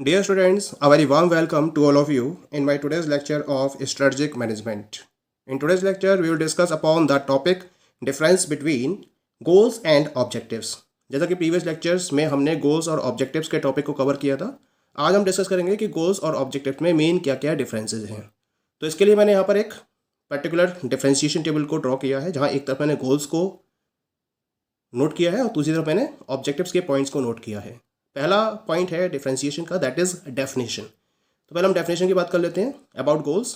Dear students, a very warm welcome to all of you in my today's lecture of strategic management. In today's lecture, we will discuss upon the topic difference between goals and objectives. जैसा कि previous lectures में हमने goals और objectives के topic को cover किया था, आज हम discuss करेंगे कि goals और objectives में main क्या क्या differences हैं. तो इसके लिए मैंने यहाँ पर एक particular differentiation table को draw किया है, जहाँ एक तरफ मैंने goals को नोट किया है और दूसरी तरफ मैंने ऑब्जेक्टिव्स के पॉइंट्स को नोट किया है. पहला पॉइंट है डिफरेंशिएशन का, दैट इज डेफिनेशन. तो पहले हम डेफिनेशन की बात कर लेते हैं. About goals,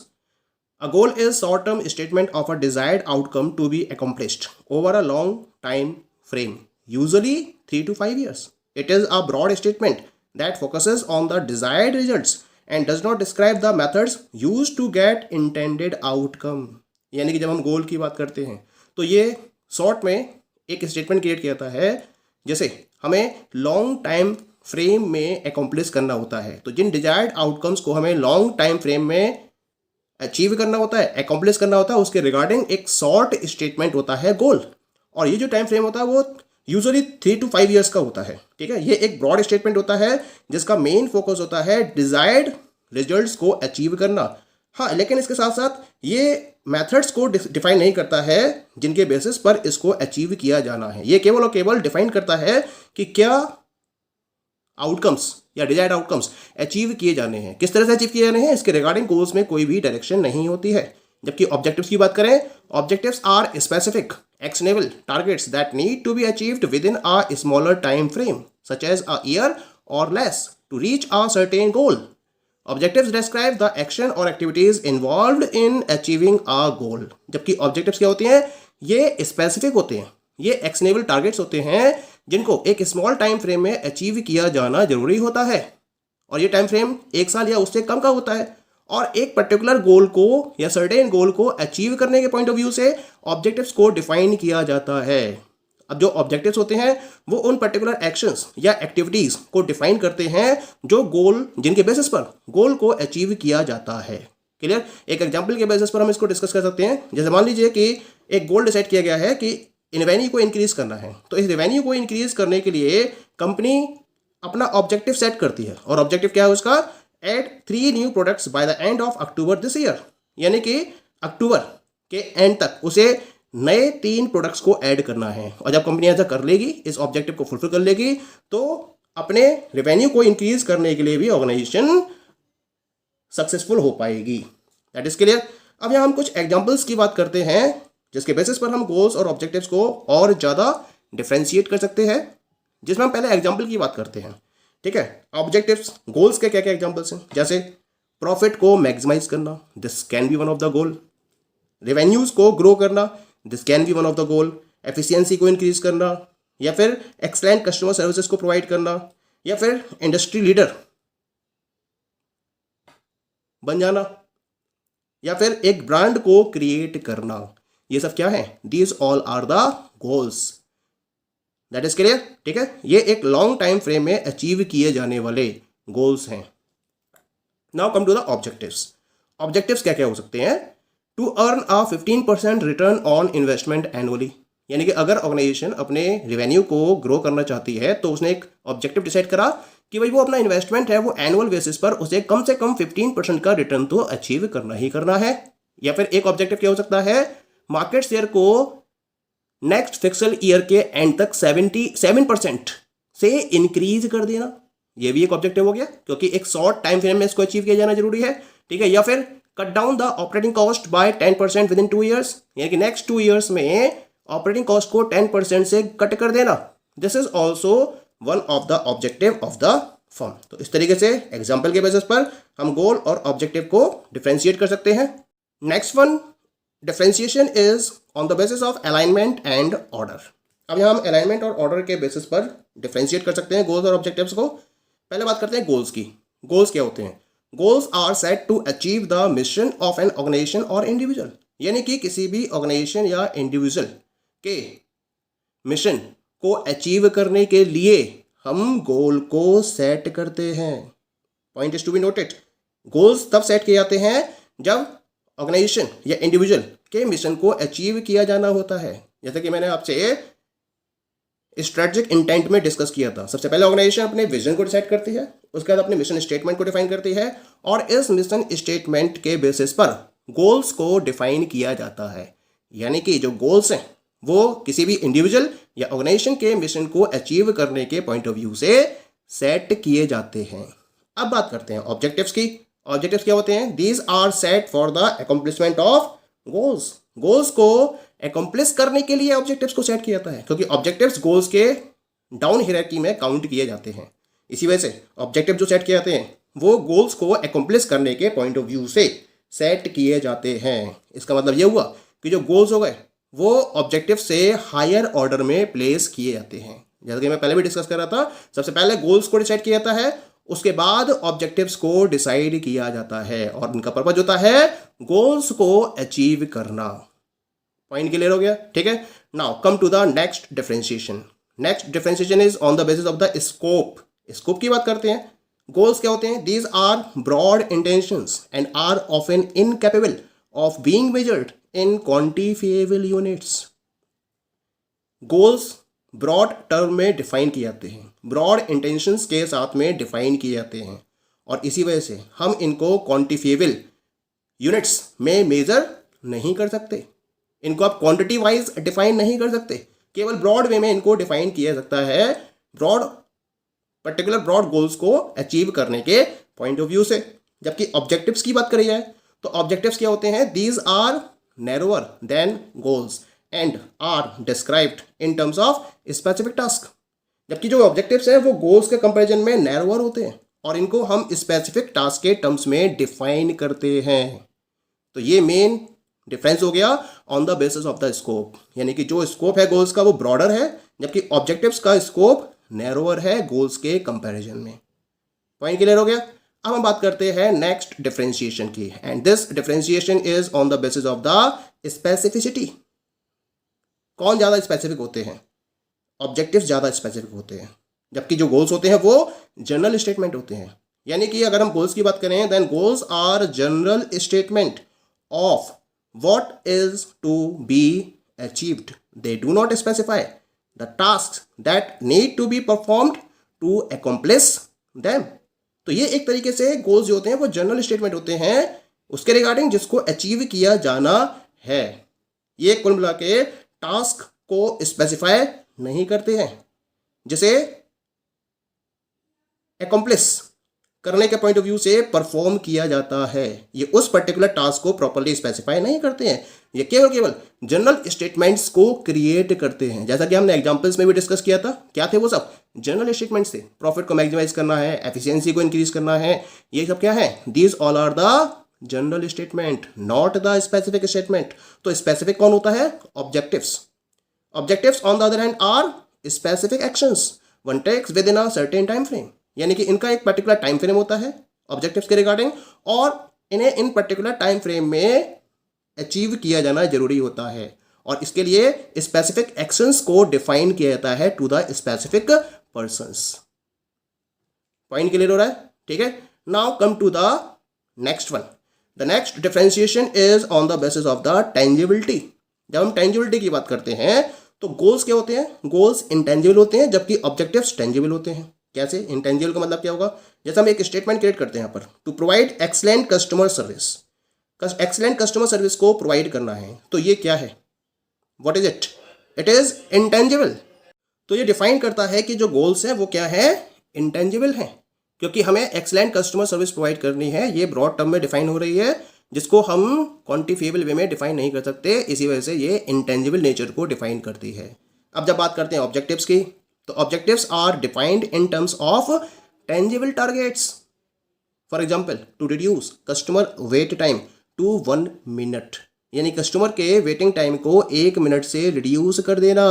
a goal is short term statement of a desired outcome to be accomplished over a long time frame, usually 3 to 5 years. It is a broad statement that focuses on the desired results and does not describe the methods used to get intended outcome. यानी कि जब हम गोल की बात करते हैं तो ये शॉर्ट में एक स्टेटमेंट क्रिएट किया जाता है, जैसे हमें लॉन्ग टाइम फ्रेम में अकम्प्लिश करना होता है. तो जिन डिजायर्ड आउटकम्स को हमें लॉन्ग टाइम फ्रेम में अचीव करना होता है, अकम्प्लिश करना होता है, उसके रिगार्डिंग एक शॉर्ट स्टेटमेंट होता है गोल. और ये जो टाइम फ्रेम होता है वो यूजुअली 3 to 5 years का होता है. ठीक है, ये एक ब्रॉड स्टेटमेंट होता है जिसका मेन फोकस होता है डिजायर्ड रिजल्ट्स को अचीव करना. हाँ, लेकिन इसके साथ साथ ये मेथड्स को डिफाइन नहीं करता है जिनके बेसिस पर इसको अचीव किया जाना है. ये केवल और केवल डिफाइन करता है कि क्या आउटकम्स या डिजायर्ड आउटकम्स अचीव किए जाने हैं, किस तरह से अचीव किए जाने हैं. इसके रिगार्डिंग गोल्स में कोई भी डायरेक्शन नहीं होती है. जबकि ऑब्जेक्टिव्स की बात करें, objectives are specific actionable targets that need to be achieved within a smaller time frame such as a year और less to reach a certain goal. Objectives describe the action or activities involved in achieving a goal. जबकि objectives क्या होते हैं, ये specific होते हैं, ये actionable targets होते हैं जिनको एक small time frame में achieve किया जाना जरूरी होता है. और ये time frame 1 साल या उससे कम का होता है. और एक particular goal को या certain goal को achieve करने के point of view से objectives को define किया जाता है. अब जो ऑब्जेक्टिव्स होते हैं वो उन पर्टिकुलर एक्शंस या एक्टिविटीज़ को डिफाइन करते हैं जो गोल, जिनके बेसिस पर गोल को अचीव किया जाता है. क्लियर. एक एग्जांपल के बेसिस पर हम इसको डिस्कस कर सकते हैं. जैसे मान लीजिए कि एक गोल डिसाइड किया गया है कि रेवेन्यू को इंक्रीज करना है. तो इस रेवेन्यू को इंक्रीज करने के लिए कंपनी अपना ऑब्जेक्टिव सेट करती है. और ऑब्जेक्टिव क्या है उसका, add 3 new products by the end of October this year. यानी कि अक्टूबर के एंड तक उसे नए 3 प्रोडक्ट्स को ऐड करना है. और जब कंपनी ऐसा कर लेगी, इस ऑब्जेक्टिव को फुलफिल कर लेगी, तो अपने रेवेन्यू को इंक्रीज करने के लिए भी ऑर्गेनाइजेशन सक्सेसफुल हो पाएगी. That is clear. अब यहाँ हम कुछ एग्जांपल्स की बात करते हैं जिसके बेसिस पर हम गोल्स और ऑब्जेक्टिव्स को और ज़्यादा डिफ्रेंशिएट कर सकते हैं, जिसमें हम पहले एग्जाम्पल की बात करते हैं. ठीक है, ऑब्जेक्टिव्स गोल्स के क्या क्या एग्जाम्पल्स हैं, जैसे प्रॉफिट को मैक्सिमाइज करना, this can be one of the goal. Revenues को ग्रो करना, this can be one of the goal. Efficiency को इंक्रीज करना, या फिर एक्सलेंट कस्टमर सर्विसेज को प्रोवाइड करना, या फिर इंडस्ट्री लीडर बन जाना, या फिर एक ब्रांड को क्रिएट करना. ये सब क्या है, these all are the goals. That is clear. ठीक है, ये एक लॉन्ग टाइम फ्रेम में अचीव किए जाने वाले गोल्स हैं. Now come to the objectives. Objectives क्या क्या हो सकते हैं, to earn a 15% return on investment annually. यानी कि अगर ऑर्गेनाइजेशन अपने रेवेन्यू को ग्रो करना चाहती है तो उसने एक ऑब्जेक्टिव डिसाइड करा कि भाई वो अपना इन्वेस्टमेंट है वो एनुअल बेसिस पर उसे कम से कम 15% का रिटर्न तो अचीव करना ही करना है. या फिर एक ऑब्जेक्टिव क्या हो सकता है, मार्केट शेयर को नेक्स्ट फिक्सल ईयर के एंड तक 77% से इंक्रीज कर देना. ये भी एक ऑब्जेक्टिव हो गया, क्योंकि एक शॉर्ट टाइम फ्रेम में इसको अचीव किया जाना जरूरी है. ठीक है, या फिर cut down the operating cost by 10% with in 2 years. यानी कि नेक्स्ट 2 years में ऑपरेटिंग कॉस्ट को 10% से कट कर देना. This is also one of the objective of the firm. तो इस तरीके से एग्जाम्पल के बेसिस पर हम गोल और ऑब्जेक्टिव को डिफ्रेंशिएट कर सकते हैं. Next one, differentiation is on the basis of alignment and order. अब यहाँ हम अलाइनमेंट और ऑर्डर के बेसिस पर डिफ्रेंशिएट कर सकते हैं गोल्स और ऑब्जेक्टिव्स को. पहले बात करते हैं गोल्स की. गोल्स क्या होते हैं, goals are set to achieve the mission of an organization और इंडिविजुअल. यानी कि किसी भी ऑर्गेनाइजेशन या इंडिविजुअल के मिशन को अचीव करने के लिए हम गोल को सेट करते हैं. Point is to be noted. Goals तब सेट किए जाते हैं जब ऑर्गेनाइजेशन या इंडिविजुअल के मिशन को अचीव किया जाना होता है. जैसे कि मैंने आपसे स्ट्रेटजिक इंटेंट में डिस्कस किया था। सबसे पहले ऑर्गेनाइजेशन अपने विजन को डिसाइड करती है, उसके बाद अपने मिशन स्टेटमेंट को डिफाइन करती है और इस मिशन स्टेटमेंट के बेसिस पर गोल्स को डिफाइन किया जाता है। यानी कि जो गोल्स हैं वो किसी भी इंडिविजुअल या ऑर्गेनाइजेशन के मिशन को अचीव करने के पॉइंट ऑफ व्यू से सेट किए जाते हैं। अब बात करते हैं ऑब्जेक्टिव्स की। ऑब्जेक्टिव्स क्या होते हैं? These are set for the accomplishment of goals. Goals को अकम्प्लिश करने के लिए ऑब्जेक्टिव्स को सेट किया जाता है, क्योंकि ऑब्जेक्टिव्स गोल्स के डाउन हायरार्की में काउंट किए जाते हैं। इसी वजह से ऑब्जेक्टिव जो सेट किए जाते हैं वो गोल्स को अकम्प्लिश करने के पॉइंट ऑफ व्यू से सेट किए जाते हैं। इसका मतलब ये हुआ कि जो गोल्स हो गए वो ऑब्जेक्टिव से हायर ऑर्डर में प्लेस किए जाते हैं। जैसा कि मैं पहले भी डिस्कस कर रहा था, सबसे पहले गोल्स को डिसाइड किया जाता है, उसके बाद ऑब्जेक्टिव्स को डिसाइड किया जाता है और उनका पर्पज होता है गोल्स को अचीव करना। पॉइंट क्लियर हो गया? ठीक है। Now come to the next differentiation. Next differentiation is on the basis of the scope. Scope की बात करते हैं। गोल्स क्या होते हैं? These are broad intentions and are often incapable of being measured in quantifiable units. Goals broad term में define किए जाते हैं, ब्रॉड इंटेंशंस के साथ में डिफाइन किए जाते हैं और इसी वजह से हम इनको क्वांटिफिएबल यूनिट्स में मेजर नहीं कर सकते। इनको आप क्वांटिटी वाइज डिफाइन नहीं कर सकते, केवल ब्रॉड वे में इनको डिफाइन किया जा सकता है, पर्टिकुलर ब्रॉड गोल्स को अचीव करने के पॉइंट ऑफ व्यू से। जबकि ऑब्जेक्टिव्स की बात करी जाए तो ऑब्जेक्टिव्स क्या होते हैं? These are narrower than goals and are described in terms of specific task. जबकि जो ऑब्जेक्टिव्स हैं वो गोल्स के कंपैरिजन में नैरोअर होते हैं और इनको हम स्पेसिफिक टास्क के टर्म्स में डिफाइन करते हैं। तो ये मेन डिफरेंस हो गया on the basis of the scope. यानी कि जो स्कोप है गोल्स का वो ब्रॉडर है, जबकि ऑब्जेक्टिव्स का स्कोप नैरोअर है गोल्स के कंपैरिजन में। पॉइंट क्लियर हो गया? अब हम बात करते हैं नेक्स्ट डिफरेंशिएशन की, and this differentiation is on the basis of the specificity. कौन ज़्यादा स्पेसिफिक होते हैं? ऑब्जेक्टिव्स ज़्यादा स्पेसिफिक होते हैं, जबकि जो गोल्स होते हैं वो जनरल स्टेटमेंट होते हैं। यानी कि अगर हम गोल्स की बात करें then goals are general statement of what is to be achieved. They do not specify the tasks that need to be performed to accomplish them. तो ये एक तरीके से गोल्स जो होते हैं वो जनरल स्टेटमेंट होते हैं उसके रिगार्डिंग जिसको अचीव किया जाना है। ये कुल मिला के टास्क को स्पेसिफाई नहीं करते हैं, जिसे अकम्प्लिश करने के पॉइंट ऑफ व्यू से परफॉर्म किया जाता है। ये उस पर्टिकुलर टास्क को प्रॉपर्ली स्पेसिफाई नहीं करते हैं, ये केवल जनरल स्टेटमेंट्स को क्रिएट करते हैं। जैसा कि हमने एग्जांपल्स में भी डिस्कस किया था, क्या थे वो सब? जनरल स्टेटमेंट्स थे। प्रॉफिट को मैक्सिमाइज करना है, एफिशिएंसी को इंक्रीज करना है, ये सब क्या है? These all are the general statement, not the specific statement. तो स्पेसिफिक कौन होता है? Objectives. Objectives on the other hand are specific actions one takes within a certain time frame. यानी कि इनका एक पर्टिकुलर टाइम फ्रेम होता है ऑब्जेक्टिव्स के रिगार्डिंग और इन्हें इन पर्टिकुलर टाइम फ्रेम में अचीव किया जाना जरूरी होता है और इसके लिए स्पेसिफिक एक्शंस को डिफाइन किया जाता है to the specific persons. Point clear हो रहा है? ठीक है। Now come to the next one. The next differentiation is on the basis of the tangibility. जब हम टेंजिबिलिटी की बात करते हैं तो गोल्स क्या होते हैं? गोल्स इंटेंजिबल होते हैं, जबकि ऑब्जेक्टिव्स टेंजिबल होते हैं। कैसे? इंटेंजिबल का मतलब क्या होगा? जैसे हम एक स्टेटमेंट क्रिएट करते हैं यहाँ पर, to provide excellent customer service. Excellent customer service को प्रोवाइड करना है, तो ये क्या है? What is it? It is intangible. तो ये डिफाइन करता है कि जो गोल्स हैं वो क्या है? इंटेंजिबल हैं, क्योंकि हमें एक्सलेंट कस्टमर सर्विस प्रोवाइड करनी है। ये ब्रॉड टर्म में डिफाइन हो रही है, जिसको हम क्वांटिफिएबल वे में डिफाइन नहीं कर सकते, इसी वजह से ये इंटेंजिबल नेचर को डिफाइन करती है। अब जब बात करते हैं ऑब्जेक्टिव्स की, तो objectives are defined in terms of tangible targets. For example, to reduce customer wait time to 1 minute, यानी कस्टमर के वेटिंग टाइम को 1 मिनट से रिड्यूस कर देना।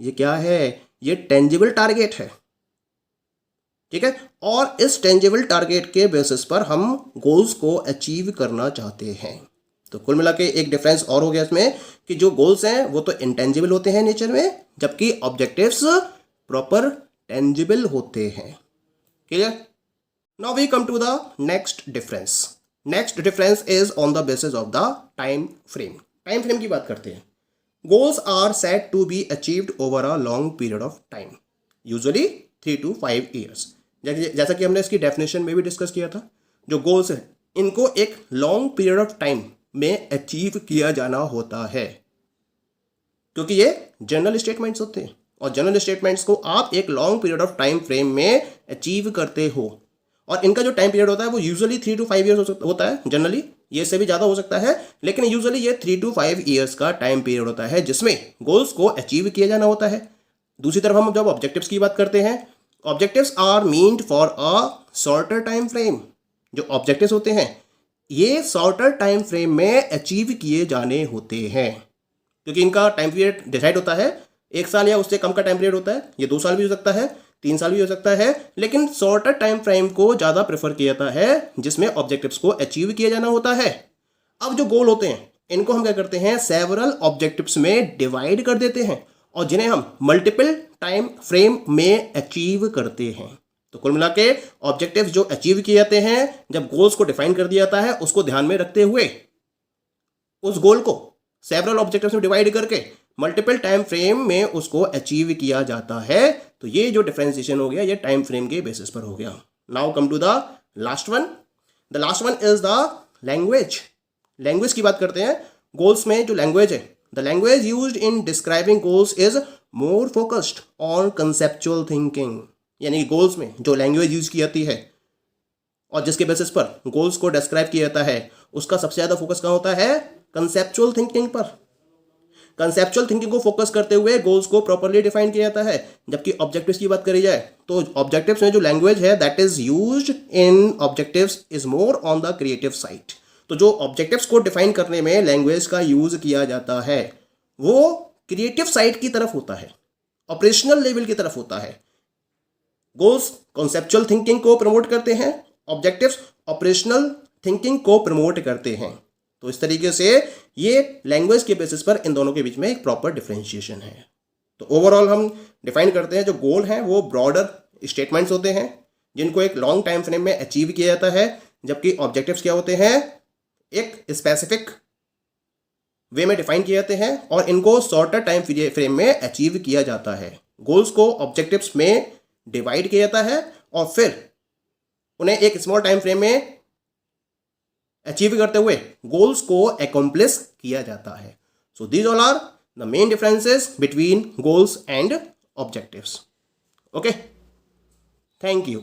ये क्या है? ये टेंजिबल टारगेट है। ठीक है। और इस टेंजिबल टारगेट के बेसिस पर हम गोल्स को अचीव करना चाहते हैं। तो कुल मिला के एक डिफरेंस और हो गया इसमें कि जो गोल्स हैं वो तो इंटेंजिबल होते हैं नेचर में, जबकि ऑब्जेक्टिव्स प्रॉपर टेंजिबल होते हैं। Clear? Now we come to the next difference. Next difference is on the basis of the time frame. Time frame की बात करते हैं। Goals are set to be achieved over a long period of time, usually 3 to 5 years. जैसा कि हमने इसकी definition में भी डिस्कस किया था, जो गोल्स हैं इनको एक लॉन्ग पीरियड ऑफ टाइम में अचीव किया जाना होता है, क्योंकि ये जनरल स्टेटमेंट्स होते हैं और जनरल स्टेटमेंट्स को आप एक long period of time frame में अचीव करते हो। और इनका जो टाइम पीरियड होता है वो यूजुअली 3 to 5 ईयर्स होता है। जनरली ये से भी ज़्यादा हो सकता है, लेकिन यूजुअली ये 3 to 5 ईयर्स का टाइम पीरियड होता है जिसमें गोल्स को अचीव किया जाना होता है। दूसरी तरफ हम जब ऑब्जेक्टिव्स की बात करते हैं, objectives are meant for a shorter time frame. जो ऑब्जेक्टिव्स होते हैं ये शॉर्टर टाइम फ्रेम में अचीव किए जाने होते हैं, क्योंकि इनका टाइम पीरियड डिसाइड होता है 1 साल या उससे कम का टाइम पीरियड होता है। ये 2 साल भी हो सकता है, 3 साल भी हो सकता है, लेकिन शॉर्टर टाइम फ्रेम को ज़्यादा प्रेफर किया जाता है जिसमें ऑब्जेक्टिव्स को अचीव किया जाना होता है। अब जो गोल होते हैं इनको हम क्या करते हैं, सेवरल ऑब्जेक्टिव्स में डिवाइड कर देते हैं और जिन्हें हम मल्टीपल टाइम फ्रेम में अचीव करते हैं। तो कुल मिला के ऑब्जेक्टिव्स जो अचीव किए जाते हैं, जब गोल्स को डिफाइन कर दिया जाता है, उसको ध्यान में रखते हुए उस गोल को सेवरल ऑब्जेक्टिव्स में डिवाइड करके मल्टीपल टाइम फ्रेम में उसको अचीव किया जाता है। तो ये जो डिफरेंशिएशन हो गया ये टाइम फ्रेम के बेसिस पर हो गया। Now come to the last one. The last one is the language. Language की बात करते हैं। गोल्स में जो लैंग्वेज है, the language used in describing goals is more focused on conceptual thinking. यानी गोल्स में जो लैंग्वेज यूज की जाती है और जिसके बेसिस पर गोल्स को डिस्क्राइब किया जाता है, उसका सबसे ज़्यादा फोकस कहाँ होता है, कंसेप्चुअल थिंकिंग पर। कंसेप्चुअल थिंकिंग को फोकस करते हुए गोल्स को प्रॉपर्ली डिफाइन किया जाता है। जबकि ऑब्जेक्टिव्स की बात करी जाए तो ऑब्जेक्टिव्स में जो लैंग्वेज है that is used in objectives is more on the creative side. तो जो ऑब्जेक्टिव्स को डिफाइन करने में लैंग्वेज का यूज किया जाता है वो क्रिएटिव साइड की तरफ होता है, ऑपरेशनल लेवल की तरफ होता है। गोल्स कॉन्सेप्चुअल थिंकिंग को प्रमोट करते हैं, ऑब्जेक्टिव्स ऑपरेशनल थिंकिंग को प्रमोट करते हैं। तो इस तरीके से ये लैंग्वेज के बेसिस पर इन दोनों के बीच में एक प्रॉपर डिफरेंशिएशन है। तो ओवरऑल हम डिफाइन करते हैं जो गोल हैं वो ब्रॉडर स्टेटमेंट्स होते हैं जिनको एक लॉन्ग टाइम फ्रेम में अचीव किया जाता है, जबकि ऑब्जेक्टिव्स क्या होते हैं, एक स्पेसिफिक वे में डिफाइन किए जाते हैं और इनको शॉर्टर टाइम फ्रेम में अचीव किया जाता है। गोल्स को ऑब्जेक्टिव्स में डिवाइड किया जाता है और फिर उन्हें एक स्मॉल टाइम फ्रेम में अचीव करते हुए गोल्स को अकॉम्प्लिश किया जाता है। So these all are the main differences between goals and objectives. Okay, thank you.